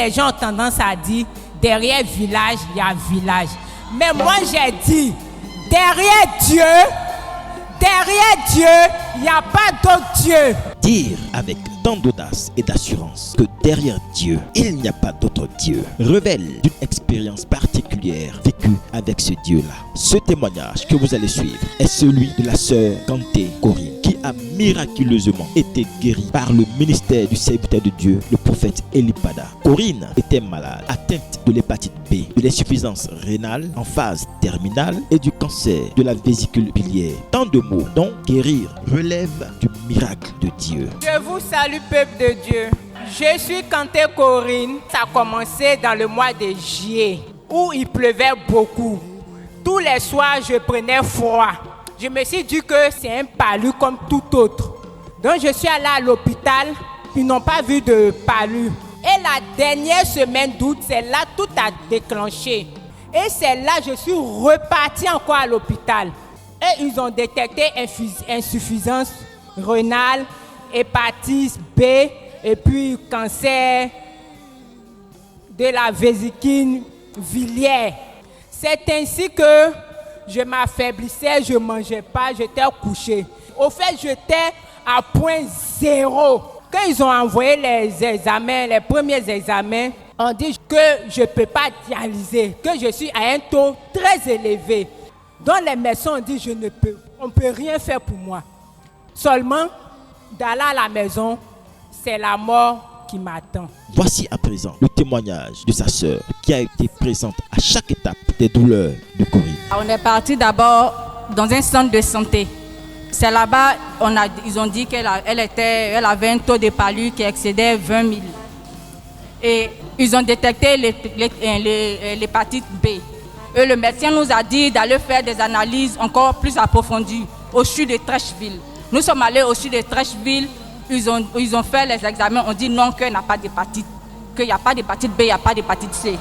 les gens ont tendance à dire, derrière village, il y a village. Mais moi, j'ai dit, derrière Dieu, il n'y a pas d'autre Dieu. Dire avec tant d'audace et d'assurance que derrière Dieu, il n'y a pas d'autre Dieu révèle d'une expérience particulière vécue avec ce Dieu-là. Ce témoignage que vous allez suivre est celui de la sœur Kanté Corinne qui a miraculeusement été guérie par le ministère du serviteur de Dieu, le prophète Elipada. Corinne était malade, atteinte de l'hépatite B, de l'insuffisance rénale en phase terminale et du cancer de la vésicule biliaire. Tant de mots dont guérir relève du miracle de Dieu. Je vous salue, peuple de Dieu. Je suis Kanté Corinne. Ça a commencé dans le mois de juillet où il pleuvait beaucoup. Tous les soirs, je prenais froid. Je me suis dit que c'est un palu comme tout autre. Donc je suis allée à l'hôpital. Ils n'ont pas vu de palu. Et la dernière semaine d'août, c'est là tout a déclenché. Et c'est là que je suis repartie encore à l'hôpital. Et ils ont détecté insuffisance rénale, hépatite B et puis cancer de la vésicule biliaire. C'est ainsi que je m'affaiblissais, je ne mangeais pas, j'étais couché. Au fait, j'étais à point zéro. Quand ils ont envoyé les examens, les premiers examens, on dit que je ne peux pas dialyser, que je suis à un taux très élevé. Donc les médecins ont dit on ne peut rien faire pour moi. Seulement, d'aller à la maison, c'est la mort qui m'attend. Voici à présent le témoignage de sa sœur qui a été présente à chaque étape des douleurs de Corinne. On est parti d'abord dans un centre de santé. C'est là-bas, ils ont dit qu'elle avait un taux de palu qui excédait 20 000. Et ils ont détecté l'hépatite B. Et le médecin nous a dit d'aller faire des analyses encore plus approfondies au CHU de Trècheville. Nous sommes allés au CHU de Trècheville, ils ont fait les examens, on dit non, qu'il n'y a pas d'hépatite, qu'il n'y a pas d'hépatite B, il n'y a pas d'hépatite C.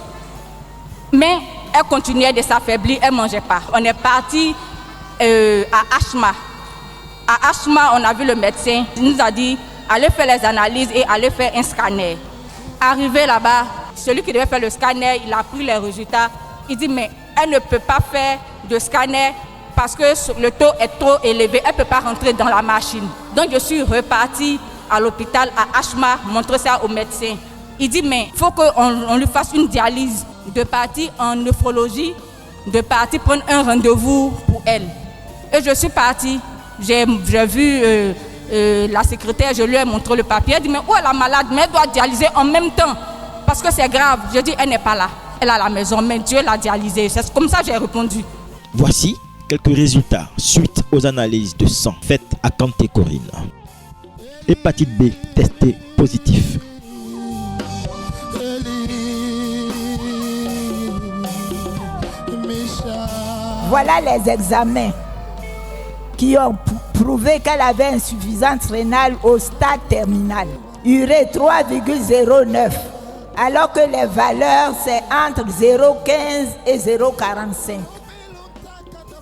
Mais elle continuait de s'affaiblir, elle ne mangeait pas. On est parti à Ashma. À Ashma, on a vu le médecin, il nous a dit allez faire les analyses et allez faire un scanner. Arrivé là-bas, celui qui devait faire le scanner, il a pris les résultats. Il dit mais elle ne peut pas faire de scanner parce que le taux est trop élevé, elle ne peut pas rentrer dans la machine. Donc je suis repartie à l'hôpital à Ashma, montrer ça au médecin. Il dit mais il faut qu'on lui fasse une dialyse, de partir en nephrologie, de partir prendre un rendez-vous pour elle. Et je suis partie, j'ai vu la secrétaire, je lui ai montré le papier, elle dit mais où est la malade? Mais elle doit dialyser en même temps parce que c'est grave. Je dis elle n'est pas là, elle est à la maison, mais Dieu l'a dialysée. C'est comme ça que j'ai répondu. Voici quelques résultats suite aux analyses de sang faites à Kanté Corinne. Hépatite B testée positif. Voilà les examens qui ont prouvé qu'elle avait insuffisance rénale au stade terminal. Urée 3,09, alors que les valeurs c'est entre 0,15 et 0,45.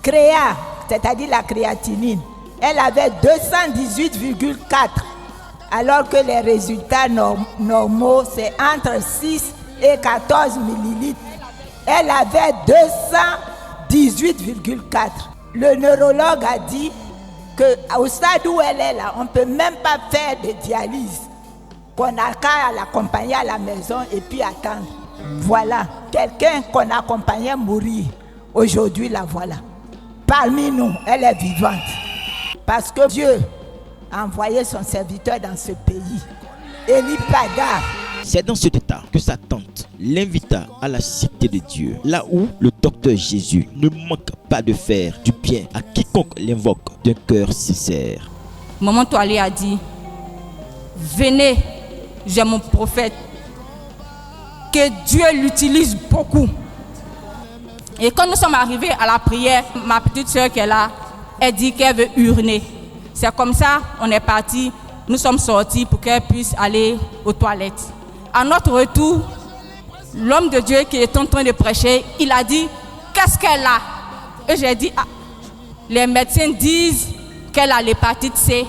Créa, c'est-à-dire la créatinine, elle avait 218,4, alors que les résultats normaux c'est entre 6 et 14 millilitres. Elle avait 218,4. Le neurologue a dit qu'au stade où elle est là, on ne peut même pas faire de dialyse, qu'on n'a qu'à l'accompagner à la maison et puis attendre. Voilà, quelqu'un qu'on accompagnait mourir, aujourd'hui la voilà. Parmi nous, elle est vivante. Parce que Dieu a envoyé son serviteur dans ce pays, Elipada. C'est dans cet état que sa tante l'invita à la cité de Dieu, là où le docteur Jésus ne manque pas de faire du bien à quiconque l'invoque d'un cœur sincère. Maman Toalé a dit, venez, j'ai mon prophète, que Dieu l'utilise beaucoup. Et quand nous sommes arrivés à la prière, ma petite soeur qui est là, elle dit qu'elle veut uriner. C'est comme ça, on est parti, nous sommes sortis pour qu'elle puisse aller aux toilettes. À notre retour, l'homme de Dieu qui est en train de prêcher, il a dit, qu'est-ce qu'elle a? Et j'ai dit, ah, les médecins disent qu'elle a l'hépatite C,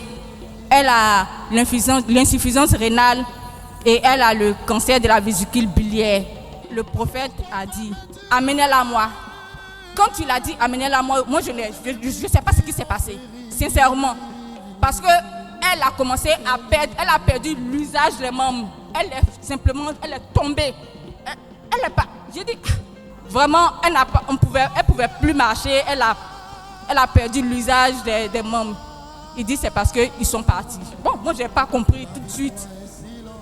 elle a l'insuffisance rénale Et elle a le cancer de la vésicule biliaire. Le prophète a dit, amenez-la moi. Quand il a dit, amenez-la moi, moi je ne sais pas ce qui s'est passé, sincèrement. Parce qu'elle a commencé à perdre, elle a perdu l'usage des membres. Elle est tombée. Elle est pas, j'ai dit, vraiment, elle pouvait plus marcher, elle a perdu l'usage des membres. Il dit, c'est parce qu'ils sont partis. Bon, moi je n'ai pas compris tout de suite.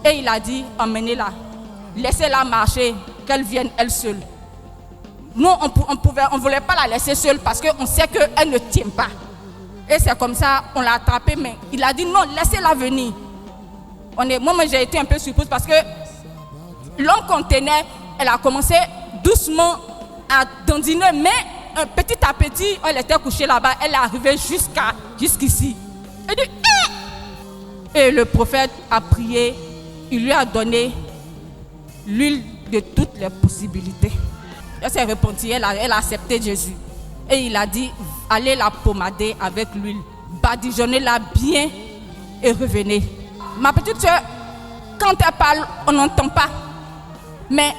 Et il a dit, emmenez-la, laissez-la marcher, qu'elle vienne elle seule. Nous, on ne voulait pas la laisser seule parce qu'on sait qu'elle ne tient pas. Et c'est comme ça, on l'a attrapée, mais il a dit non, laissez-la venir. Moi, j'ai été un peu surprise parce que l'homme qu'on tenait, elle a commencé doucement à dandiner, mais petit à petit, elle était couchée là-bas, elle est arrivée jusqu'ici. Elle dit, et le prophète a prié, il lui a donné l'huile de toutes les possibilités. Elle s'est repentie, elle a accepté Jésus. Et il a dit, allez la pommader avec l'huile, badigeonnez-la bien et revenez. Ma petite soeur, quand elle parle, on n'entend pas. Mais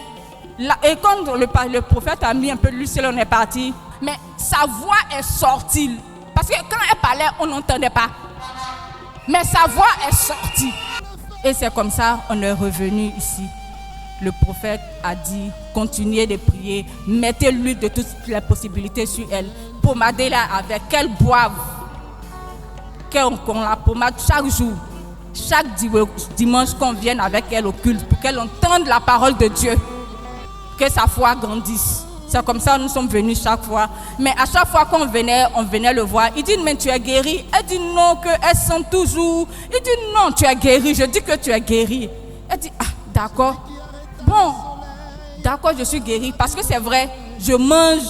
et quand le prophète a mis un peu d'huile, on est parti. Mais sa voix est sortie. Parce que quand elle parlait, on n'entendait pas. Mais sa voix est sortie. Et c'est comme ça qu'on est revenu ici. Le prophète a dit, continuez de prier, mettez l'huile de toutes les possibilités sur elle, pommadez-la avec, qu'elle boive, qu'on la pommade chaque jour, chaque dimanche qu'on vienne avec elle au culte, pour qu'elle entende la parole de Dieu, que sa foi grandisse. C'est comme ça que nous sommes venus chaque fois. Mais à chaque fois qu'on venait, on venait le voir. Il dit, mais tu es guéri. Elle dit non, qu'elle sent toujours. Il dit non, tu es guéri. Je dis que tu es guéri. Elle dit, ah, d'accord. Bon, d'accord, je suis guérie. Parce que c'est vrai, je mange,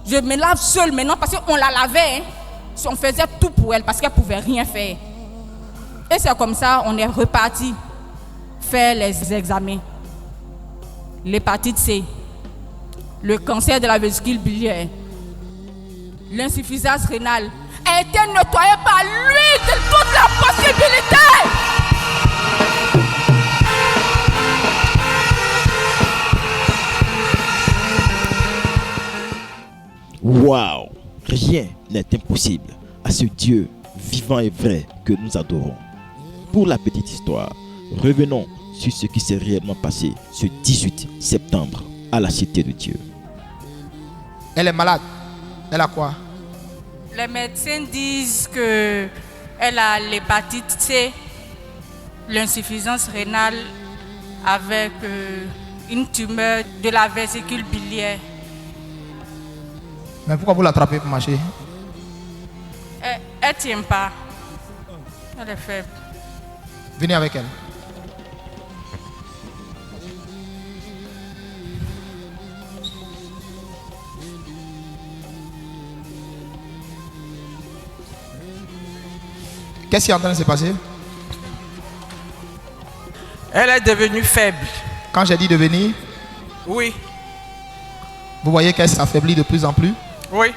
je me lave seule maintenant parce qu'on la lavait. On faisait tout pour elle parce qu'elle ne pouvait rien faire. Et c'est comme ça, on est reparti faire les examens. L'hépatite C, le cancer de la vésicule biliaire, l'insuffisance rénale a été nettoyée par l'huile de toutes les possibilités. Waouh! Rien n'est impossible à ce Dieu vivant et vrai que nous adorons. Pour la petite histoire, revenons sur ce qui s'est réellement passé ce 18 septembre à la Cité de Dieu. Elle est malade. Elle a quoi? Les médecins disent qu'elle a l'hépatite C, l'insuffisance rénale avec une tumeur de la vésicule biliaire. Mais pourquoi vous l'attrapez pour marcher? Elle ne tient pas. Elle est faible. Venez avec elle. Qu'est-ce qui est en train de se passer? Elle est devenue faible. Quand j'ai dit devenir, Oui, vous voyez qu'elle s'affaiblit de plus en plus? oui.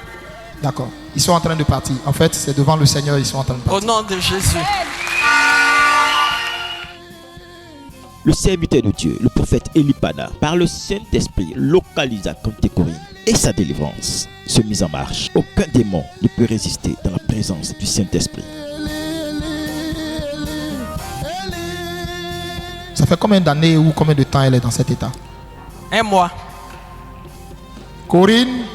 D'accord. Ils sont en train de partir. En fait, c'est devant le Seigneur, ils sont en train de Au partir. nom de Jésus. Le serviteur de Dieu, le prophète Elipada, par le Saint-Esprit, localisa Kantekorine et sa délivrance se mise en marche. Aucun démon ne peut résister dans la présence du Saint-Esprit. Ça fait combien d'années ou combien de temps elle est dans cet état? 1 mois. Corinne?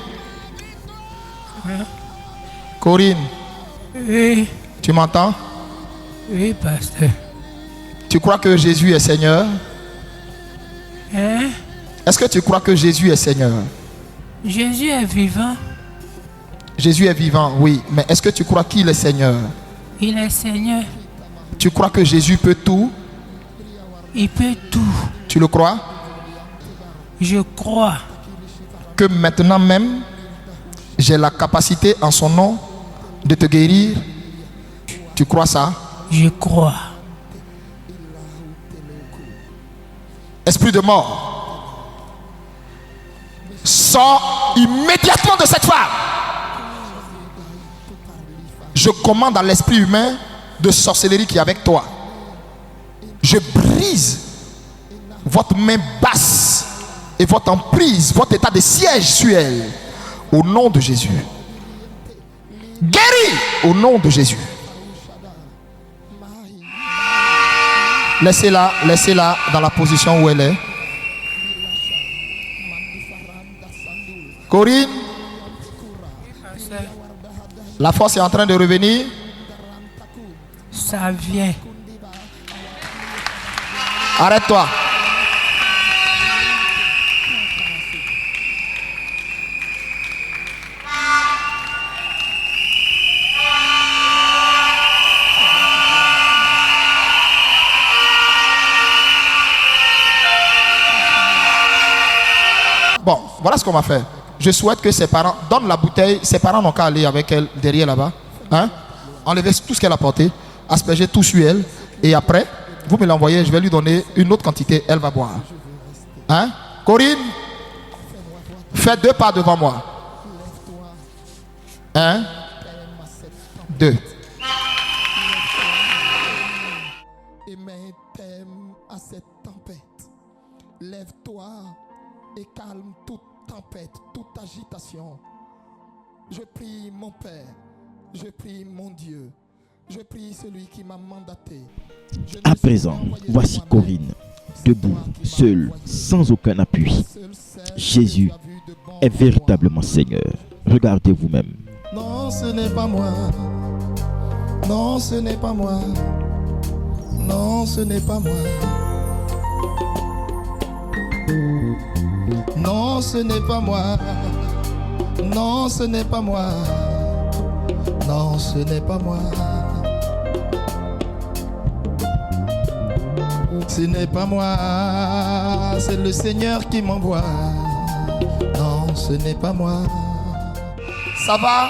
Corinne, Oui, tu m'entends? oui, pasteur. Tu crois que Jésus est Seigneur? Hein? Est-ce que tu crois que Jésus est Seigneur? Jésus est vivant. Jésus est vivant, oui. Mais est-ce que tu crois qu'il est Seigneur? Il est Seigneur. Tu crois que Jésus peut tout? Il peut tout. Tu le crois? Je crois. Que maintenant même, j'ai la capacité en son nom de te guérir? Tu crois ça? Je crois. Esprit de mort, sors immédiatement de cette femme. Je commande à l'esprit humain de sorcellerie qui est avec toi. Je brise votre main basse et votre emprise, votre état de siège sur elle, au nom de Jésus. Guéris au nom de Jésus. Laissez-la dans la position où elle est. Corinne, la force est en train de revenir. Ça vient. Arrête-toi. Bon, voilà ce qu'on va faire. Je souhaite que ses parents donnent la bouteille. Ses parents n'ont qu'à aller avec elle derrière là-bas. Hein? Enlever tout ce qu'elle a porté, asperger tout sur elle. Et après, vous me l'envoyez, je vais lui donner une autre quantité. Elle va boire. Hein? Corinne, fais 2 pas devant moi. 1, 2. Et mets thème à cette tempête. Lève-toi et calme toute tempête, toute agitation. Je prie mon Père, je prie mon Dieu, je prie celui qui m'a mandaté. À présent, voici Corinne, debout, seule, sans aucun appui. Jésus est véritablement Seigneur. Regardez vous-même. Non, ce n'est pas moi. Non, ce n'est pas moi. Non, ce n'est pas moi. Non, ce n'est pas moi. Non, ce n'est pas moi. Non, ce n'est pas moi. Ce n'est pas moi. C'est le Seigneur qui m'envoie. Non, ce n'est pas moi. Ça va?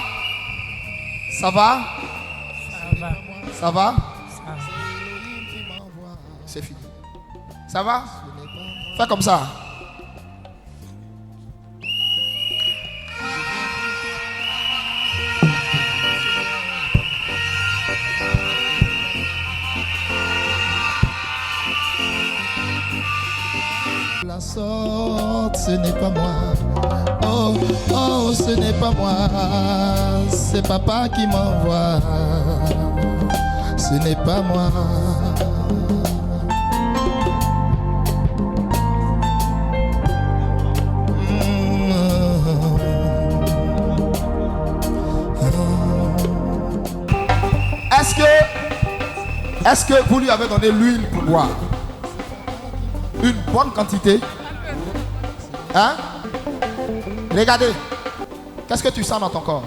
Ça va? Ça va. Ça va? Ça va. C'est fini. Ça va? Fais comme ça. La sorte, ce n'est pas moi. Oh, oh, ce n'est pas moi. C'est papa qui m'envoie. Ce n'est pas moi. Est-ce que vous lui avez donné l'huile pour boire? Une bonne quantité. Hein? Regardez. Qu'est-ce que tu sens dans ton corps?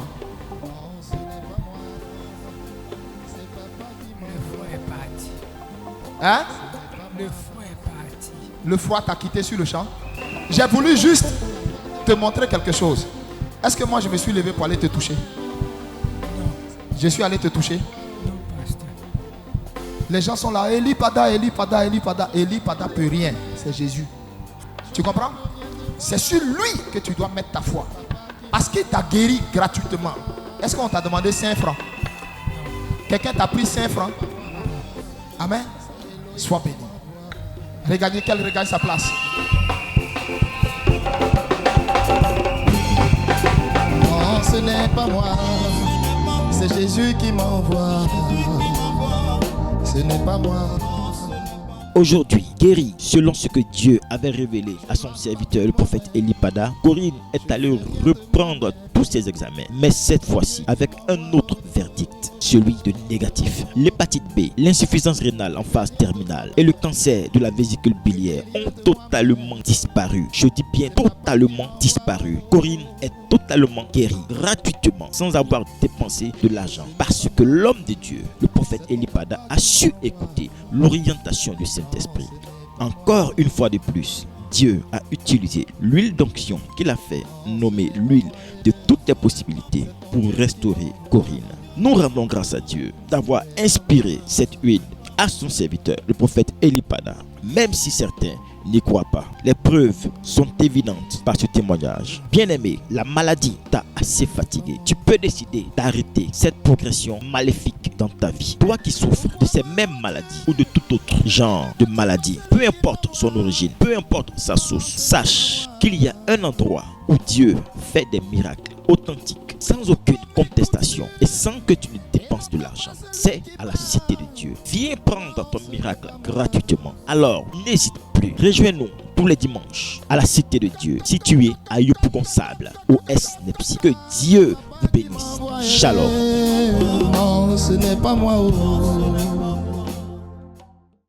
Le froid est parti. Hein? Le froid est parti. Le froid t'a quitté sur le champ. J'ai voulu juste te montrer quelque chose. Est-ce que moi je me suis levé pour aller te toucher? Non, Je suis allé te toucher. non, pasteur. Les gens sont là. Eli Pada, Eli Pada, Eli Pada. Eli Pada peut rien. C'est Jésus. Tu comprends? C'est sur lui que tu dois mettre ta foi. Parce qu'il t'a guéri gratuitement. Est-ce qu'on t'a demandé 5 francs? Quelqu'un t'a pris 5 francs? Amen. Sois béni. Regardez qu'elle regagne sa place. Non, ce n'est pas moi. C'est Jésus qui m'envoie. Ce n'est pas moi. Aujourd'hui, guérie selon ce que Dieu avait révélé à son serviteur, le prophète Eli Pada, Corinne est allée reprendre tous ses examens, mais cette fois-ci avec un autre verdict, celui de négatif. L'hépatite B, l'insuffisance rénale en phase terminale et le cancer de la vésicule biliaire ont totalement disparu. Je dis bien totalement disparu. Corinne est totalement guérie gratuitement, sans avoir dépensé de l'argent, parce que l'homme de Dieu, le prophète Eli Pada, a su écouter l'orientation du Saint-Esprit. Encore une fois de plus, Dieu a utilisé l'huile d'onction qu'il a fait nommer l'huile de toutes les possibilités pour restaurer Corinne. Nous rendons grâce à Dieu d'avoir inspiré cette huile à son serviteur, le prophète Eli Pada, même si certains n'y crois pas. Les preuves sont évidentes par ce témoignage. Bien-aimé, la maladie t'a assez fatigué. Tu peux décider d'arrêter cette progression maléfique dans ta vie. Toi qui souffres de ces mêmes maladies ou de tout autre genre de maladie, peu importe son origine, peu importe sa source, sache qu'il y a un endroit où Dieu fait des miracles authentiques, sans aucune contestation et sans que tu ne dépenses de l'argent. C'est à la cité de Dieu. Viens prendre ton miracle gratuitement. Alors, n'hésite plus. Rejoins-nous tous les dimanches à la cité de Dieu, située à Yopougon-Sable, au SNEPSI. Que Dieu vous bénisse. Shalom. Non, ce n'est pas moi.